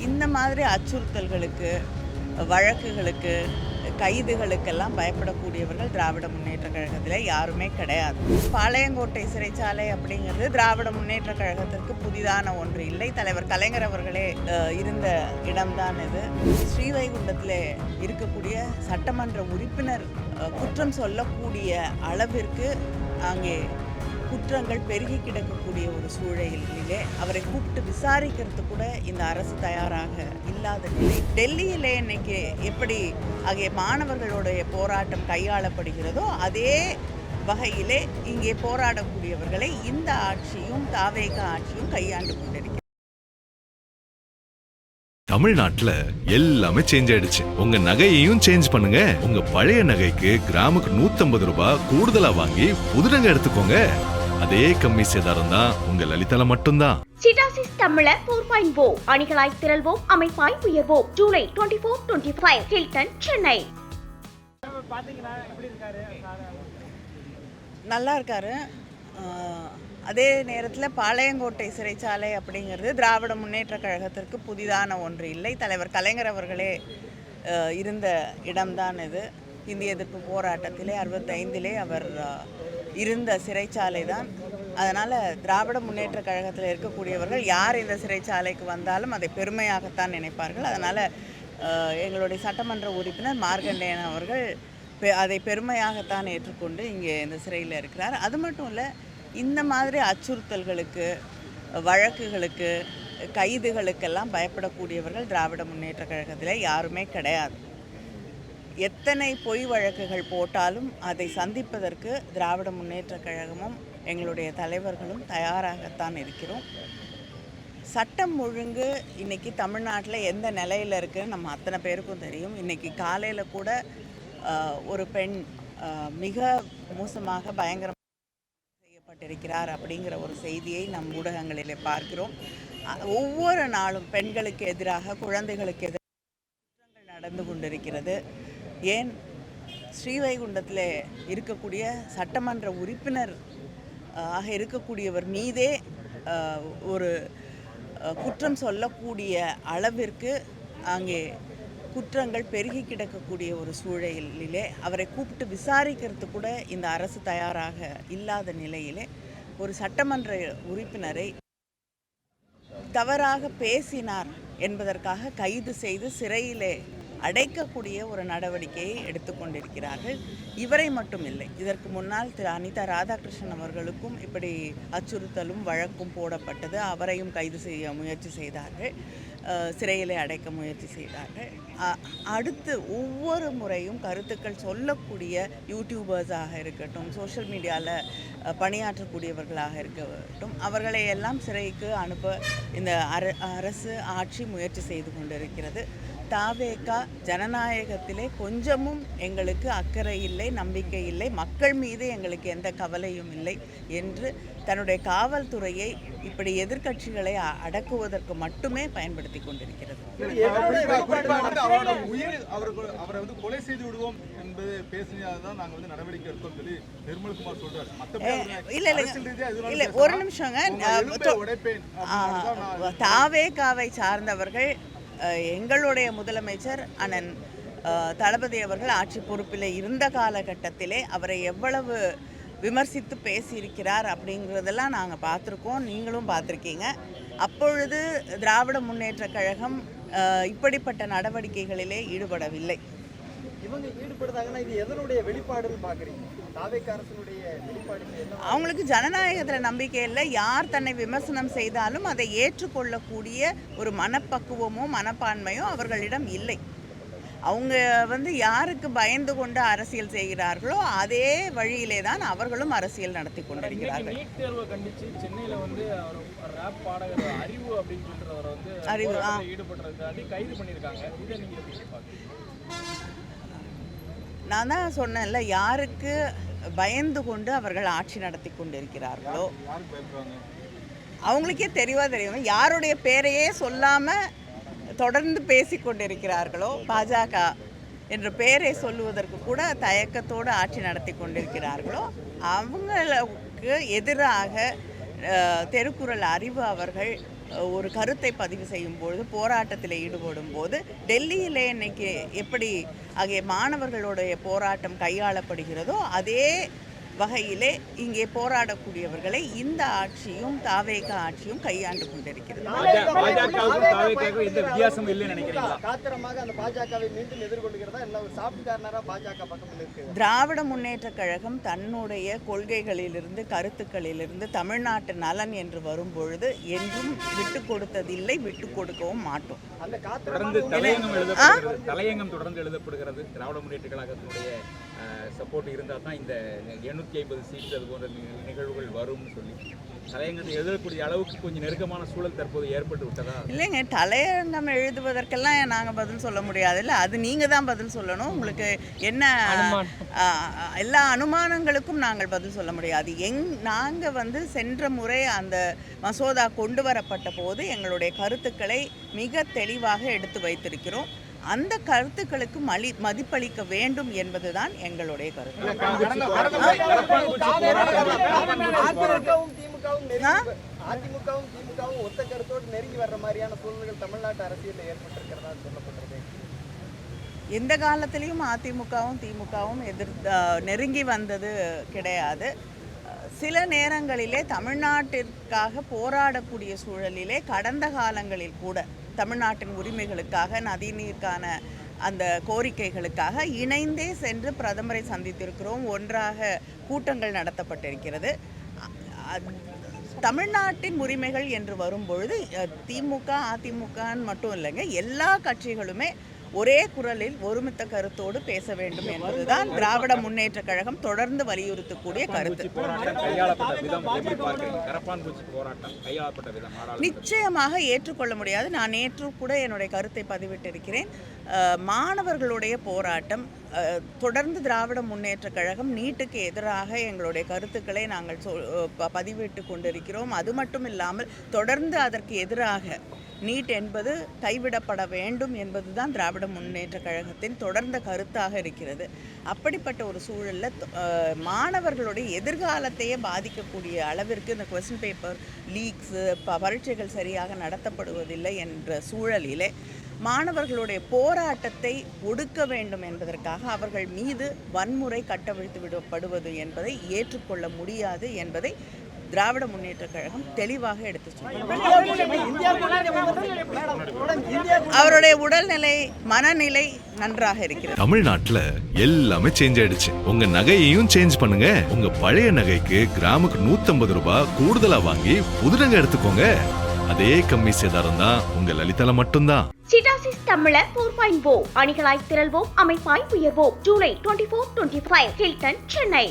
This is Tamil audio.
இந்த மாதிரி அச்சுறுத்தல்களுக்கு, வழக்குகளுக்கு, கைதுகளுக்கெல்லாம் பயப்படக்கூடியவர்கள் திராவிட முன்னேற்ற கழகத்தில் யாருமே கிடையாது. பாளையங்கோட்டை சிறைச்சாலை அப்படிங்கிறது திராவிட முன்னேற்ற கழகத்திற்கு புதிதான ஒன்று இல்லை. தலைவர் கலைஞர் அவர்களே இருந்த இடம்தான் இது. ஸ்ரீவைகுண்டத்தில் இருக்கக்கூடிய சட்டமன்ற உறுப்பினர் குற்றம் சொல்லக்கூடிய அளவிற்கு அங்கே குற்றங்கள் பெருகி கிடக்கக்கூடிய ஒரு சூழலிலே அவரை கூப்பிட்டு விசாரிக்கிறது கூட இந்த அரசு தயாராக இல்லாத நிலை. டெல்லியிலே இன்னைக்கு எப்படி அங்கே மாணவர்களுடைய போராட்டம் கையாளப்படுகிறதோ அதே வகையிலே இங்கே போராடக்கூடியவர்களை இந்த ஆட்சியும் தாவேக ஆட்சியும் கையாண்டு கொண்டிருக்கிறது. தமிழ்நாட்டுல எல்லாமே சேஞ்ச் ஆயிடுச்சு. உங்க நகையையும் சேஞ்ச் பண்ணுங்க. உங்க பழைய நகைக்கு கிராமுக்கு 150 ரூபாய் கூடுதலா வாங்கி புது நகை எடுத்துக்கோங்க. அதே கம்மி சேதாரம் தான் உங்க லலிதால மட்டும்தான். சிடாசிஸ் தமிழர் 4.0 அணிகளாய் திரள்வோம், அமைப்பாய் உயர்வோம். ஜூலை 24-25 ஹில்டன், சென்னை. நல்லா இருக்காரு. அதே நேரத்தில் பாளையங்கோட்டை சிறைச்சாலை அப்படிங்கிறது திராவிட முன்னேற்ற கழகத்திற்கு புதிதான ஒன்று இல்லை. தலைவர் கலைஞர் அவர்களே இருந்த இடம்தான் இது. இந்திய எதிர்ப்பு போராட்டத்திலே 65 அவர் இருந்த சிறைச்சாலை தான். அதனால் திராவிட முன்னேற்ற கழகத்தில் இருக்கக்கூடியவர்கள் யார் இந்த சிறைச்சாலைக்கு வந்தாலும் அதை பெருமையாகத்தான் நினைப்பார்கள். அதனால் எங்களுடைய சட்டமன்ற உறுப்பினர் மார்கண்டேயன் அவர்கள் அதை பெருமையாகத்தான் ஏற்றுக்கொண்டு இங்கே இந்த சிறையில் இருக்கிறார். அது மட்டும் இல்லை, இந்த மாதிரி அச்சுறுத்தல்களுக்கு, வழக்குகளுக்கு, கைதுகளுக்கெல்லாம் பயப்படக்கூடியவர்கள் திராவிட முன்னேற்ற கழகத்தில் யாருமே கிடையாது. எத்தனை பொய் வழக்குகள் போட்டாலும் அதை சந்திப்பதற்கு திராவிட முன்னேற்ற கழகமும் எங்களுடைய தலைவர்களும் தயாராகத்தான் இருக்கிறோம். சட்டம் ஒழுங்கு இன்றைக்கி தமிழ்நாட்டில் எந்த நிலையில் இருக்குதுன்னு நம்ம அத்தனை பேருக்கும் தெரியும். இன்றைக்கி காலையில் கூட ஒரு பெண் மிக மோசமாக பயங்கரமாக செய்யப்பட்டிருக்கிறார் அப்படிங்கிற ஒரு செய்தியை நம் ஊடகங்களிலே பார்க்கிறோம். ஒவ்வொரு நாளும் பெண்களுக்கு எதிராக, குழந்தைகளுக்கு எதிராக குற்றங்கள் நடந்து கொண்டிருக்கிறது. ஏன் ஸ்ரீவைகுண்டத்தில் இருக்கக்கூடிய சட்டமன்ற உறுப்பினர் ஆக இருக்கக்கூடியவர் மீதே ஒரு குற்றம் சொல்லக்கூடிய அளவிற்கு அங்கே குற்றங்கள் பெருகி கிடக்கக்கூடிய ஒரு சூழலிலே அவரை கூப்பிட்டு விசாரிக்கிறது கூட இந்த அரசு தயாராக இல்லாத நிலையிலே ஒரு சட்டமன்ற உறுப்பினரை தவறாக பேசினார் என்பதற்காக கைது செய்து சிறையிலே அடைக்கக்கூடிய ஒரு நடவடிக்கையை எடுத்துக்கொண்டிருக்கிறார்கள். இவரை மட்டும் இல்லை, இதற்கு முன்னால் திரு அனிதா ராதாகிருஷ்ணன் அவர்களுக்கும் இப்படி அச்சுறுத்தலும் வழக்கும் போடப்பட்டது. அவரையும் கைது செய்ய முயற்சி செய்தார்கள், சிறையிலே அடைக்க முயற்சி செய்தார்கள். அடுத்து ஒவ்வொரு முறையும் கருத்துக்கள் சொல்லக்கூடிய யூடியூபர்ஸாக இருக்கட்டும், சோஷியல் மீடியாவில் பணியாற்றக்கூடியவர்களாக இருக்கட்டும், அவர்களை எல்லாம் சிறைக்கு அனுப்ப இந்த அரசு ஆட்சி முயற்சி செய்து கொண்டிருக்கிறது. தாவேகா ஜனநாயகத்திலே கொஞ்சமும் எங்களுக்கு அக்கறை இல்லை, நம்பிக்கை இல்லை, மக்கள் மீது எங்களுக்கு எந்த கவலையும் இல்லை என்று தன்னுடைய காவல்துறையை இப்படி எதிர்க்கட்சிகளை அடக்குவதற்கு மட்டுமே பயன்படுத்தி கொண்டிருக்கிறது. கொலை செய்து விடுவோம் என்பது பேசினதான் நாங்கள் வந்து நடவடிக்கை எடுத்தோம் சொல்லி நிர்மல்குமார் சொல்றாரு. இல்லை, ஒரு நிமிஷங்க. தாவேகாவை சார்ந்தவர்கள், எங்களுடைய முதலமைச்சர் அண்ணன் தளபதி அவர்கள் ஆட்சி பொறுப்பில் இருந்த காலகட்டத்திலே அவரை எவ்வளவு விமர்சித்து பேசியிருக்கிறார் அப்படிங்கிறதெல்லாம் நாங்கள் பார்த்துருக்கோம், நீங்களும் பார்த்துருக்கீங்க. அப்பொழுது திராவிட முன்னேற்ற கழகம் இப்படிப்பட்ட நடவடிக்கைகளிலே ஈடுபடவில்லை. இவங்க ஈடுபடுறாங்கன்னா இது எதனுடைய வெளிப்பாடுன்னு பார்க்குறீங்க? அவங்களுக்கு ஜனநாயகத்தில் நம்பிக்கை இல்லை. யார் தன்னை விமர்சனம் செய்தாலும் அதை ஏற்றுக்கொள்ளக்கூடிய ஒரு மனப்பக்குவமோ மனப்பான்மையோ அவர்களிடம் இல்லை. அவங்க யாருக்கு பயந்து கொண்டு அரசியல் செய்கிறார்களோ அதே வழியிலே தான் அவர்களும் அரசியல் நடத்தி கொண்டிருக்கிறார்கள். நான் தான் சொன்னேன்ல, யாருக்கு பயந்து கொண்டு அவர்கள் ஆட்சி நடத்தி கொண்டிருக்கிறார்களோ அவங்களுக்கே தெரியும். யாருடைய பேரையே சொல்லாமல் தொடர்ந்து பேசி கொண்டிருக்கிறார்களோ, பாஜக என்ற பெயரை சொல்லுவதற்கு கூட தயக்கத்தோடு ஆட்சி நடத்தி கொண்டிருக்கிறார்களோ அவங்களுக்கு எதிராக தெருக்குறள் அறிவு அவர்கள் ஒரு கருத்தை பதிவு செய்யும் பொழுது, போராட்டத்தில் ஈடுபடும் போது, டெல்லியிலே இன்னைக்கு எப்படி ஆகிய மாணவர்களுடைய போராட்டம் கையாளப்படுகிறதோ அதே வகையிலே இங்கே போராடக்கூடியவர்களை இந்த ஆட்சியும் தாவேகா ஆட்சியும் கையாண்டு கொண்டிருக்கிறது. காத்திரமாக அந்த பாஜகவை மீண்டும் எதிர்கொள்கிறதா இல்ல ஒரு சாஃப்ட் கார்னரா பாஜக பக்கத்தில் இருக்கு? திராவிட முன்னேற்ற கழகம் தன்னுடைய கொள்கைகளிலிருந்து, கருத்துக்களிலிருந்து தமிழ்நாட்டு நலன் என்று வரும்பொழுது என்றும் விட்டு கொடுத்ததில்லை, விட்டு கொடுக்கவும் மாட்டோம். அந்த தொடர்ந்து தலையங்கம் தொடர்ந்து எழுதப்படுகிறது. திராவிட முன்னேற்ற கழகத்தினுடைய சப்போர்ட் இருந்தால் தான் இந்த 750 சீட்டு அது போன்ற நிகழ்வுகள் வரும்னு சொல்லி தலையங்கத்தை எழுதக்கூடிய அளவுக்கு கொஞ்சம் நெருக்கமான சூழல் தற்போது ஏற்பட்டு விட்டதா? இல்லைங்க, தலையங்கம் எழுதுவதற்கெல்லாம் நாங்கள் பதில் சொல்ல முடியாது. இல்லை, அது நீங்கள் தான் பதில் சொல்லணும். உங்களுக்கு என்ன எல்லா அனுமானங்களுக்கும் நாங்கள் பதில் சொல்ல முடியாது. நாங்கள் சென்ற முறை அந்த மசோதா கொண்டு வரப்பட்ட போது எங்களுடைய கருத்துக்களை மிக தெளிவாக எடுத்து வைத்திருக்கிறோம். அந்த கருத்துக்களுக்கு மதிப்பளிக்க வேண்டும் என்பதுதான் எங்களுடைய கருத்து. அதிமுகவும் திமுகவும் ஒத்த கருத்தோடு நெருங்கி வர்ற மாதிரியான சூழ்நிலைகள் தமிழ்நாட்டு அரசியலில் ஏற்பட்டிருக்கிறதா சொல்லப்படுறது. எந்த காலத்திலையும் அதிமுகவும் திமுகவும் நெருங்கி வந்தது கிடையாது. சில நேரங்களிலே தமிழ்நாட்டிற்காக போராடக்கூடிய சூழலிலே கடந்த காலங்களில் கூட தமிழ்நாட்டின் உரிமைகளுக்காக, நதிநீருக்கான அந்த கோரிக்கைகளுக்காக இணைந்தே சென்று பிரதமரை சந்தித்திருக்கிறோம். ஒன்றாக கூட்டங்கள் நடத்தப்பட்டிருக்கிறது. தமிழ்நாட்டின் உரிமைகள் என்று வரும்பொழுது திமுக அதிமுகன்னு மட்டும் இல்லைங்க, எல்லா கட்சிகளுமே ஒரே குரலில் ஒருமித்த கருத்தோடு பேச வேண்டும் என்பதுதான் திராவிட முன்னேற்ற கழகம் தொடர்ந்து வலியுறுத்தக்கூடிய கருத்து. நிச்சயமாக ஏற்றுக்கொள்ள முடியாது. நான் நேற்று கூட என்னுடைய கருத்தை பதிவிட்டிருக்கிறேன். மாணவர்களுடைய போராட்டம் தொடர்ந்து திராவிட முன்னேற்ற கழகம் நீட்டுக்கு எதிராக எங்களுடைய கருத்துக்களை நாங்கள் பதிவிட்டு கொண்டிருக்கிறோம். அது மட்டும் இல்லாமல் தொடர்ந்து அதற்கு எதிராக நீட் என்பது கைவிடப்பட வேண்டும் என்பதுதான் திராவிட முன்னேற்ற கழகத்தின் தொடர்ந்த கருத்தாக இருக்கிறது. அப்படிப்பட்ட ஒரு சூழலில் மாணவர்களுடைய எதிர்காலத்தையே பாதிக்கக்கூடிய அளவிற்கு இந்த கொஸ்டின் பேப்பர் லீக்ஸு, பரீட்சைகள் சரியாக நடத்தப்படுவதில்லை என்ற சூழலிலே மாணவர்களுடைய போராட்டத்தை ஒடுக்க வேண்டும் என்பதற்காக அவர்கள் மீது வன்முறை கட்டவிழ்த்து விடப்படுவது என்பதை ஏற்றுக்கொள்ள முடியாது என்பதை திராவிட முன்னேற்ற கழகம் தெளிவாக எடுத்து சொல்லுங்கள். அவருடைய உடல்நிலை, மனநிலை நன்றாக இருக்கிறது. தமிழ்நாட்டுல எல்லாமே சேஞ்ச் ஆயிடுச்சு. உங்க நகையையும் சேஞ்ச் பண்ணுங்க. உங்க பழைய நகைக்கு கிராமுக்கு 150 ரூபாய் கூடுதலா வாங்கி புது நகை எடுத்துக்கோங்க. அதே கம்மி சேதாரம் தான் உங்க லலிதால மட்டும்தான். சிட்டாசிஸ் தமிழர் 4.0 அணிகளாய் திரள்வோம், அமைப்பாய் உயர்வோம். ஜூலை 24-25 ஹில்டன், சென்னை.